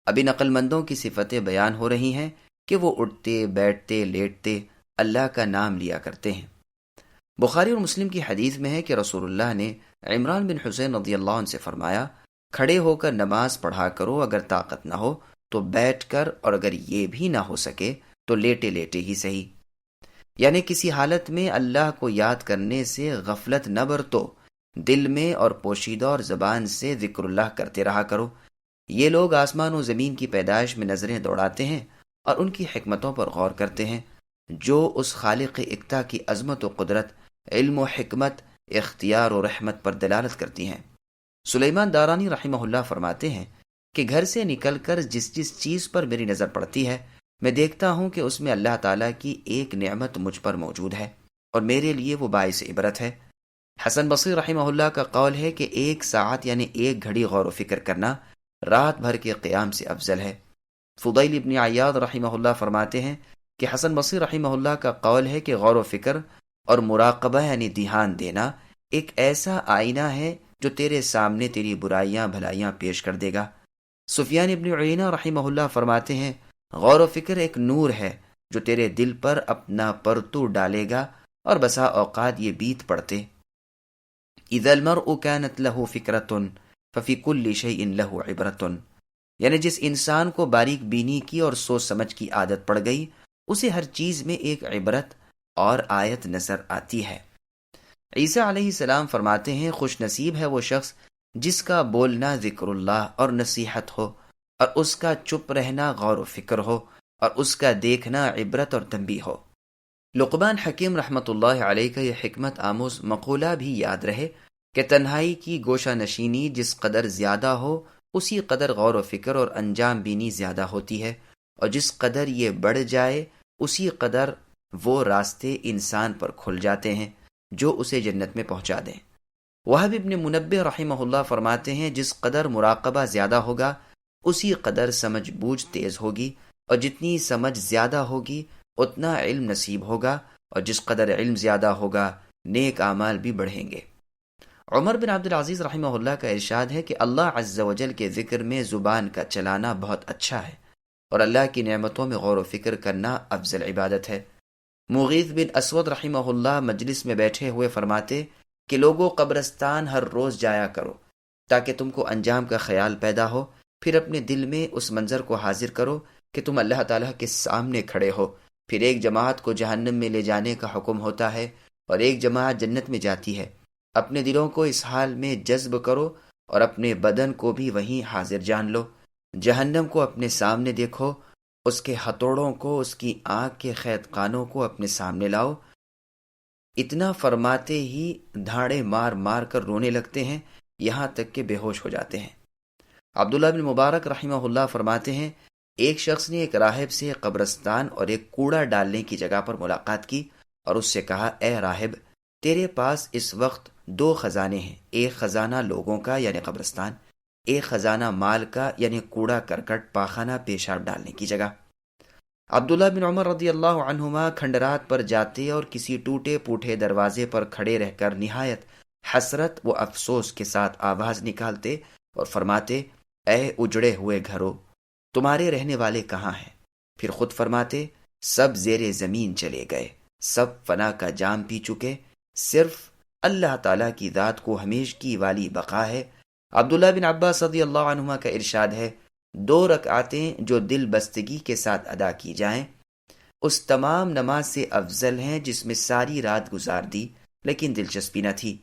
ابھی عقل مندوں کی صفتیں بیان ہو رہی ہیں کہ وہ اٹھتے بیٹھتے لیٹتے اللہ کا نام لیا کرتے ہیں۔ بخاری اور مسلم کی حدیث میں ہے کہ رسول اللہ نے عمران بن حسین رضی اللہ عنہ سے فرمایا، کھڑے ہو کر نماز پڑھا کرو، اگر طاقت نہ ہو تو بیٹھ کر، اور اگر یہ بھی نہ ہو سکے تو لیٹے لیٹے ہی صحیح۔ یعنی کسی حالت میں اللہ کو یاد کرنے سے غفلت نہ برتو، دل میں اور پوشیدہ اور زبان سے ذکر اللہ کرتے رہا کرو۔ یہ لوگ آسمان و زمین کی پیدائش میں نظریں دوڑاتے ہیں اور ان کی حکمتوں پر غور کرتے ہیں، جو اس خالق اکتا کی عظمت و قدرت، علم و حکمت، اختیار و رحمت پر دلالت کرتی ہیں۔ سلیمان دارانی رحمہ اللہ فرماتے ہیں کہ گھر سے نکل کر جس جس چیز پر میری نظر پڑتی ہے، میں دیکھتا ہوں کہ اس میں اللہ تعالیٰ کی ایک نعمت مجھ پر موجود ہے اور میرے لیے وہ باعث عبرت ہے۔ حسن بصری رحمہ اللہ کا قول ہے کہ 1 ساعت یعنی 1 گھڑی غور و فکر کرنا رات بھر کے قیام سے افضل ہے۔ فضیل ابن عیاض رحمہ اللہ فرماتے ہیں کہ حسن بصری رحمہ اللہ کا قول ہے کہ غور و فکر اور مراقبہ یعنی دھیان دینا ایک ایسا آئینہ ہے جو تیرے سامنے تیری برائیاں بھلائیاں پیش کر دے گا۔ سفیان ابن عیینہ رحمہ اللہ فرماتے ہیں، غور و فکر ایک نور ہے جو تیرے دل پر اپنا پرتو ڈالے گا، اور بسا اوقات یہ بیت پڑتے، اذا المرء كانت له فکرة ففی کل شیء له عبرة، یعنی جس انسان کو باریک بینی کی اور سوچ سمجھ کی عادت پڑ گئی، اسے ہر چیز میں ایک عبرت اور آیت نظر آتی ہے۔ عیسیٰ علیہ السلام فرماتے ہیں، خوش نصیب ہے وہ شخص جس کا بولنا ذکر اللہ اور نصیحت ہو، اور اس کا چپ رہنا غور و فکر ہو، اور اس کا دیکھنا عبرت اور تنبیہ ہو۔ لقمان حکیم رحمۃ اللہ علیہ کا یہ حکمت آموز مقولہ بھی یاد رہے کہ تنہائی کی گوشہ نشینی جس قدر زیادہ ہو، اسی قدر غور و فکر اور انجام بینی زیادہ ہوتی ہے، اور جس قدر یہ بڑھ جائے اسی قدر وہ راستے انسان پر کھل جاتے ہیں جو اسے جنت میں پہنچا دیں۔ وہب ابن منبہ رحمہ اللہ فرماتے ہیں، جس قدر مراقبہ زیادہ ہوگا اسی قدر سمجھ بوجھ تیز ہوگی، اور جتنی سمجھ زیادہ ہوگی اتنا علم نصیب ہوگا، اور جس قدر علم زیادہ ہوگا نیک اعمال بھی بڑھیں گے۔ عمر بن عبد العزیز رحمہ اللہ کا ارشاد ہے کہ اللہ عز و جل کے ذکر میں زبان کا چلانا بہت اچھا ہے، اور اللہ کی نعمتوں میں غور و فکر کرنا افضل عبادت ہے۔ مغیث بن اسود رحمہ اللہ مجلس میں بیٹھے ہوئے فرماتے کہ لوگوں، قبرستان ہر روز جایا کرو تاکہ تم کو انجام کا خیال پیدا ہو، پھر اپنے دل میں اس منظر کو حاضر کرو کہ تم اللہ تعالیٰ کے سامنے کھڑے ہو، پھر ایک جماعت کو جہنم میں لے جانے کا حکم ہوتا ہے اور ایک جماعت جنت میں جاتی ہے۔ اپنے دلوں کو اس حال میں جذب کرو اور اپنے بدن کو بھی وہیں حاضر جان لو۔ جہنم کو اپنے سامنے دیکھو، اس کے ہتھوڑوں کو، اس کی آنکھ کے خیط خانوں کو اپنے سامنے لاؤ۔ اتنا فرماتے ہی دھاڑے مار مار کر رونے لگتے ہیں، یہاں تک کہ بے ہوش ہو جاتے ہیں۔ عبداللہ بن مبارک رحمہ اللہ فرماتے ہیں، ایک شخص نے ایک راہب سے قبرستان اور ایک کوڑا ڈالنے کی جگہ پر ملاقات کی اور اس سے کہا، اے راہب، تیرے پاس اس وقت 2 خزانے ہیں، ایک خزانہ لوگوں کا یعنی قبرستان، ایک خزانہ مال کا یعنی کوڑا کرکٹ پاخانہ پیشاب ڈالنے کی جگہ۔ عبداللہ بن عمر رضی اللہ عنہما کھنڈرات پر جاتے اور کسی ٹوٹے پوٹے دروازے پر کھڑے رہ کر نہایت حسرت و افسوس کے ساتھ آواز نکالتے اور فرماتے، اے اجڑے ہوئے گھروں، تمہارے رہنے والے کہاں ہیں؟ پھر خود فرماتے، سب زیر زمین چلے گئے، سب فنا کا جام پی چکے، صرف اللہ تعالیٰ کی ذات کو ہمیشگی والی بقا ہے۔ عبداللہ بن عباس رضی اللہ عنہما کا ارشاد ہے، 2 رکعتیں جو دل بستگی کے ساتھ ادا کی جائیں اس تمام نماز سے افضل ہیں جس میں ساری رات گزار دی لیکن دلچسپی نہ تھی۔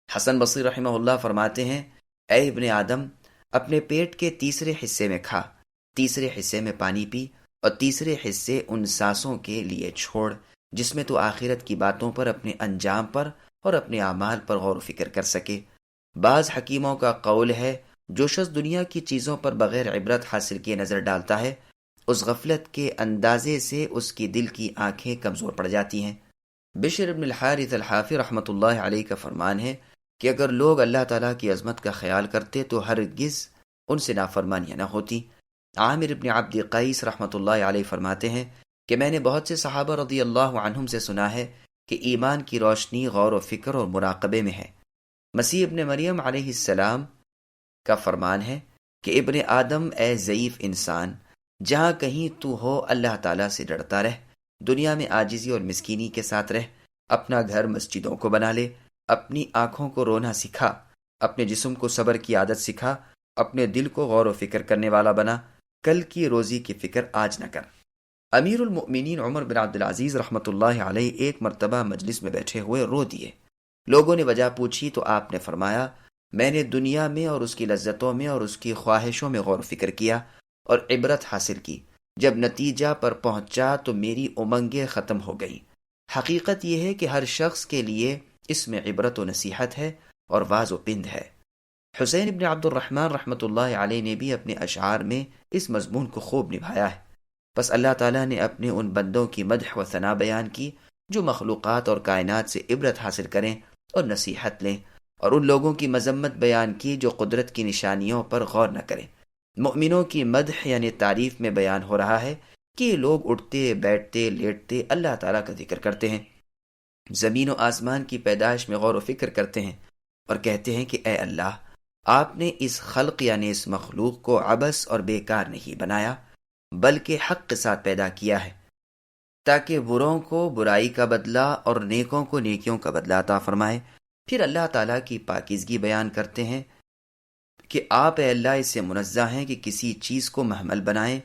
حسن بصری رحمہ اللہ فرماتے ہیں، اے ابن آدم، اپنے پیٹ کے تیسرے حصے میں کھا، تیسرے حصے میں پانی پی، اور تیسرے حصے ان سانسوں کے لیے چھوڑ جس میں تو آخرت کی باتوں پر، اپنے انجام پر اور اپنے اعمال پر غور و فکر کر سکے۔ بعض حکیموں کا قول ہے، جو شخص دنیا کی چیزوں پر بغیر عبرت حاصل کیے نظر ڈالتا ہے، اس غفلت کے اندازے سے اس کی دل کی آنکھیں کمزور پڑ جاتی ہیں۔ بشر بن الحارث الحافی رحمۃ اللہ علیہ کا فرمان ہے کہ اگر لوگ اللہ تعالیٰ کی عظمت کا خیال کرتے تو ہرگز ان سے نافرمانیاں نہ ہوتی۔ عامر بن عبد قیس رحمۃ اللہ علیہ فرماتے ہیں کہ میں نے بہت سے صحابہ رضی اللہ عنہم سے سنا ہے کہ ایمان کی روشنی غور و فکر اور مراقبے میں ہے۔ مسیح ابن مریم علیہ السلام کا فرمان ہے کہ ابن آدم اے ضعیف انسان، جہاں کہیں تو ہو اللہ تعالیٰ سے ڈرتا رہ، دنیا میں عاجزی اور مسکینی کے ساتھ رہ، اپنا گھر مسجدوں کو بنا لے، اپنی آنکھوں کو رونا سکھا، اپنے جسم کو صبر کی عادت سکھا، اپنے دل کو غور و فکر کرنے والا بنا، کل کی روزی کی فکر آج نہ کر۔ امیر المؤمنین عمر بن عبدالعزیز رحمۃ اللہ علیہ ایک مرتبہ مجلس میں بیٹھے ہوئے رو دیے۔ لوگوں نے وجہ پوچھی تو آپ نے فرمایا، میں نے دنیا میں اور اس کی لذتوں میں اور اس کی خواہشوں میں غور و فکر کیا اور عبرت حاصل کی۔ جب نتیجہ پر پہنچا تو میری امنگیں ختم ہو گئی۔ حقیقت یہ ہے کہ ہر شخص کے لیے اس میں عبرت و نصیحت ہے اور واز و پند ہے۔ حسین ابن عبد الرحمن رحمۃ اللہ علیہ نے بھی اپنے اشعار میں اس مضمون کو خوب نبھایا ہے۔ بس اللہ تعالیٰ نے اپنے ان بندوں کی مدح و ثنا بیان کی جو مخلوقات اور کائنات سے عبرت حاصل کریں اور نصیحت لیں، اور ان لوگوں کی مذمت بیان کی جو قدرت کی نشانیوں پر غور نہ کریں۔ مؤمنوں کی مدح یعنی تعریف میں بیان ہو رہا ہے کہ یہ لوگ اٹھتے بیٹھتے لیٹتے اللہ تعالیٰ کا ذکر کرتے ہیں، زمین و آسمان کی پیدائش میں غور و فکر کرتے ہیں اور کہتے ہیں کہ اے اللہ، آپ نے اس خلق یعنی اس مخلوق کو عبث اور بیکار نہیں بنایا، بلکہ حق کے ساتھ پیدا کیا ہے تاکہ بروں کو برائی کا بدلہ اور نیکوں کو نیکیوں کا بدلہ عطا فرمائے۔ پھر اللہ تعالیٰ کی پاکیزگی بیان کرتے ہیں کہ آپ اے اللہ اس سے منزہ ہیں کہ کسی چیز کو محمل بنائیں۔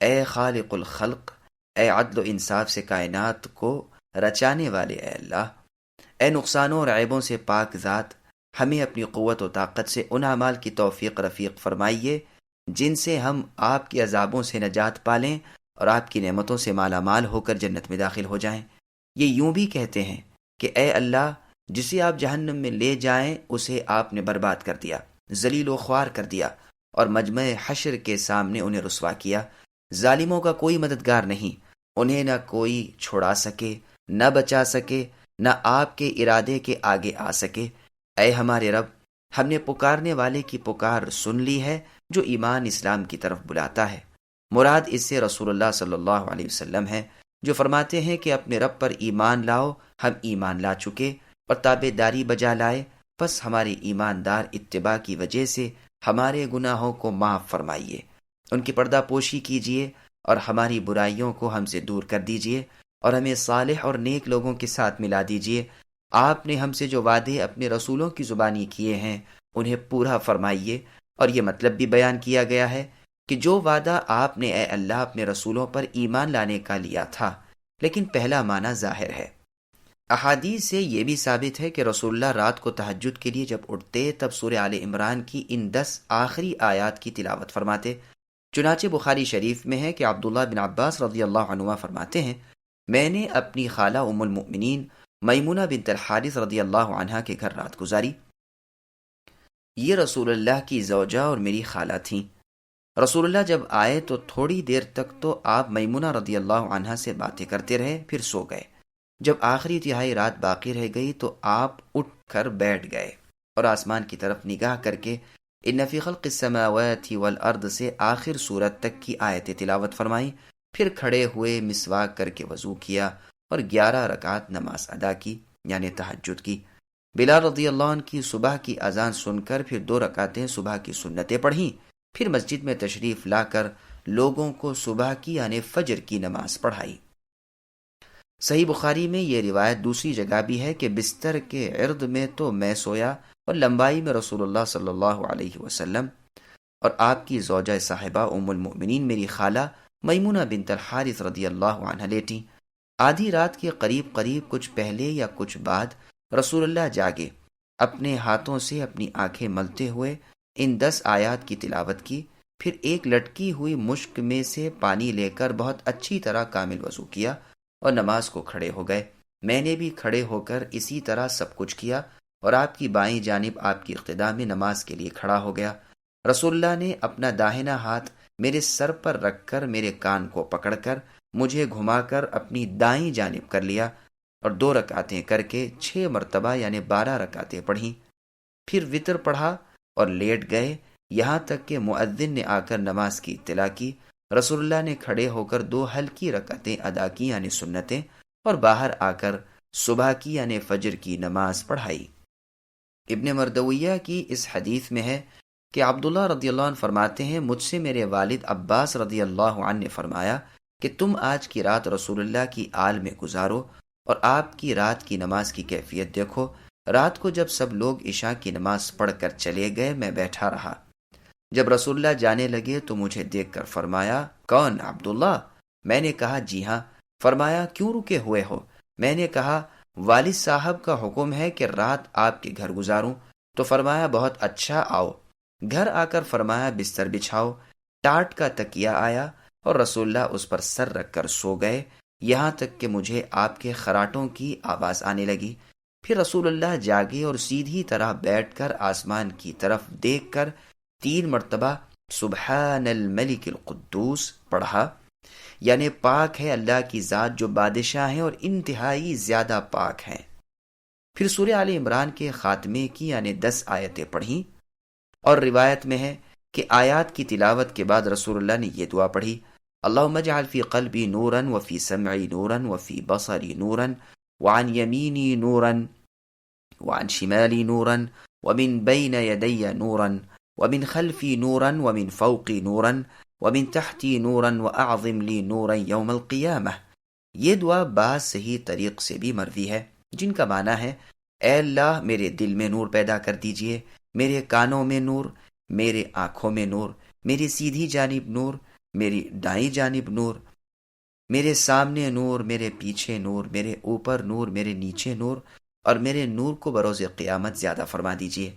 اے خالق الخلق، اے عدل و انصاف سے کائنات کو رچانے والے اے اللہ، اے نقصانوں اور عیبوں سے پاک ذات، ہمیں اپنی قوت و طاقت سے ان اعمال کی توفیق رفیق فرمائیے جن سے ہم آپ کے عذابوں سے نجات پالیں اور آپ کی نعمتوں سے مالا مال ہو کر جنت میں داخل ہو جائیں۔ یہ یوں بھی کہتے ہیں کہ اے اللہ، جسے آپ جہنم میں لے جائیں اسے آپ نے برباد کر دیا، ذلیل و خوار کر دیا اور مجمع حشر کے سامنے انہیں رسوا کیا۔ ظالموں کا کوئی مددگار نہیں، انہیں نہ کوئی چھڑا سکے، نہ بچا سکے، نہ آپ کے ارادے کے آگے آ سکے۔ اے ہمارے رب، ہم نے پکارنے والے کی پکار سن لی ہے جو ایمان اسلام کی طرف بلاتا ہے۔ مراد اس سے رسول اللہ صلی اللہ علیہ وسلم ہے جو فرماتے ہیں کہ اپنے رب پر ایمان لاؤ، ہم ایمان لا چکے اور تابع داری بجا لائے، بس ہماری ایماندار اتباع کی وجہ سے ہمارے گناہوں کو معاف فرمائیے، ان کی پردہ پوشی کیجیے اور ہماری برائیوں کو ہم سے دور کر دیجیے اور ہمیں صالح اور نیک لوگوں کے ساتھ ملا دیجیے۔ آپ نے ہم سے جو وعدے اپنے رسولوں کی زبانی کیے ہیں انہیں پورا فرمائیے۔ اور یہ مطلب بھی بیان کیا گیا ہے کہ جو وعدہ آپ نے اے اللہ اپنے رسولوں پر ایمان لانے کا لیا تھا، لیکن پہلا معنی ظاہر ہے۔ احادیث سے یہ بھی ثابت ہے کہ رسول اللہ رات کو تہجد کے لیے جب اٹھتے تب سورہ آل عمران کی ان 10 آخری آیات کی تلاوت فرماتے۔ چنانچہ بخاری شریف میں ہے کہ عبداللہ بن عباس رضی اللہ عنہ فرماتے ہیں، میں نے اپنی خالہ ام المؤمنین میمونہ بنت الحارث رضی اللہ عنہا کے گھر رات گزاری۔ یہ رسول اللہ کی زوجہ اور میری خالہ تھیں۔ رسول اللہ جب آئے تو تھوڑی دیر تک تو آپ میمونہ رضی اللہ عنہا سے باتیں کرتے رہے، پھر سو گئے۔ جب آخری تہائی رات باقی رہ گئی تو آپ اٹھ کر بیٹھ گئے اور آسمان کی طرف نگاہ کر کے ان فی خلق السماوات والارض سے آخر سورت تک کی آیتیں تلاوت فرمائیں، پھر کھڑے ہوئے مسواک کر کے وضو کیا اور 11 رکعت نماز ادا کی یعنی تہجد کی۔ بلال رضی اللہ عنہ کی صبح کی اذان سن کر پھر 2 رکعتیں صبح کی سنتیں پڑھیں، پھر مسجد میں تشریف لا کر لوگوں کو صبح کی یعنی فجر کی نماز پڑھائی۔ صحیح بخاری میں یہ روایت دوسری جگہ بھی ہے کہ بستر کے ارد میں تو میں سویا اور لمبائی میں رسول اللہ صلی اللہ علیہ وسلم اور آپ کی زوجہ صاحبہ ام المؤمنین میری خالہ میمونہ بنت الحارث رضی اللہ عنہ لیٹیں۔ آدھی رات کے قریب کچھ پہلے یا کچھ بعد رسول اللہ جاگے، اپنے ہاتھوں سے اپنی آنکھیں ملتے ہوئے ان 10 آیات کی تلاوت کی، پھر ایک لٹکی ہوئی مشک میں سے پانی لے کر بہت اچھی طرح کامل وضو کیا اور نماز کو کھڑے ہو گئے۔ میں نے بھی کھڑے ہو کر اسی طرح سب کچھ کیا اور آپ کی بائیں جانب آپ کی اقتداء میں نماز کے لیے کھڑا ہو گیا۔ رسول اللہ نے اپنا داہنا ہاتھ میرے سر پر رکھ کر میرے کان کو پکڑ کر مجھے گھما کر اپنی دائیں جانب کر لیا اور 2 رکعتیں کر کے 6 مرتبہ یعنی 12 رکعتیں پڑھیں، پھر وطر پڑھا اور لیٹ گئے یہاں تک کہ مؤذن نے آ کر نماز کی اطلاع کی۔ رسول اللہ نے کھڑے ہو کر 2 ہلکی رکعتیں ادا کی یعنی سنتیں، اور باہر آ کر صبح کی یعنی فجر کی نماز پڑھائی۔ ابن مردویہ کی اس حدیث میں ہے کہ عبداللہ رضی اللہ عنہ فرماتے ہیں مجھ سے میرے والد عباس رضی اللہ عنہ نے فرمایا کہ تم آج کی رات رسول اللہ کی آل میں گزارو اور آپ کی رات کی نماز کی کیفیت دیکھو۔ رات کو جب سب لوگ عشاء کی نماز پڑھ کر چلے گئے میں بیٹھا رہا۔ جب رسول اللہ جانے لگے تو مجھے دیکھ کر فرمایا کون عبداللہ؟ میں نے کہا جی ہاں۔ فرمایا کیوں رکے ہوئے ہو؟ میں نے کہا والد صاحب کا حکم ہے کہ رات آپ کے گھر گزاروں۔ تو فرمایا بہت اچھا، آؤ۔ گھر آ کر فرمایا بستر بچھاؤ۔ ٹاٹ کا تکیہ آیا اور رسول اللہ اس پر سر رکھ کر سو گئے، یہاں تک کہ مجھے آپ کے خراٹوں کی آواز آنے لگی۔ پھر رسول اللہ جاگے اور سیدھی طرح بیٹھ کر آسمان کی طرف دیکھ کر 3 مرتبہ سبحان الملک القدوس پڑھا، یعنی پاک ہے اللہ کی ذات جو بادشاہ ہیں اور انتہائی زیادہ پاک ہیں۔ پھر سورہ آل عمران کے خاتمے کی یعنی 10 آیتیں پڑھیں، اور روایت میں ہے کہ آیات کی تلاوت کے بعد رسول اللہ نے یہ دعا پڑھی اللہم اجعل فی قلبی نورا وفی سمعی نورا وفی بصری نورا وعن یمینی نورا وعن شمالی نورا ومن بین یدی نورا ومن خلفی نورا ومن فوقی نورا ومن تحتی نورا واعظم لی نورا یوم القیامہ۔ یہ دعا بعض صحیح طریق سے بھی مروی ہے، جن کا معنی ہے اے اللہ میرے دل میں نور پیدا کر دیجئے، میرے کانوں میں نور، میرے آنکھوں میں نور، میری سیدھی جانب نور، میری دائیں جانب نور، میرے سامنے نور، میرے پیچھے نور، میرے اوپر نور، میرے نیچے نور، اور میرے نور کو بروز قیامت زیادہ فرما دیجئے۔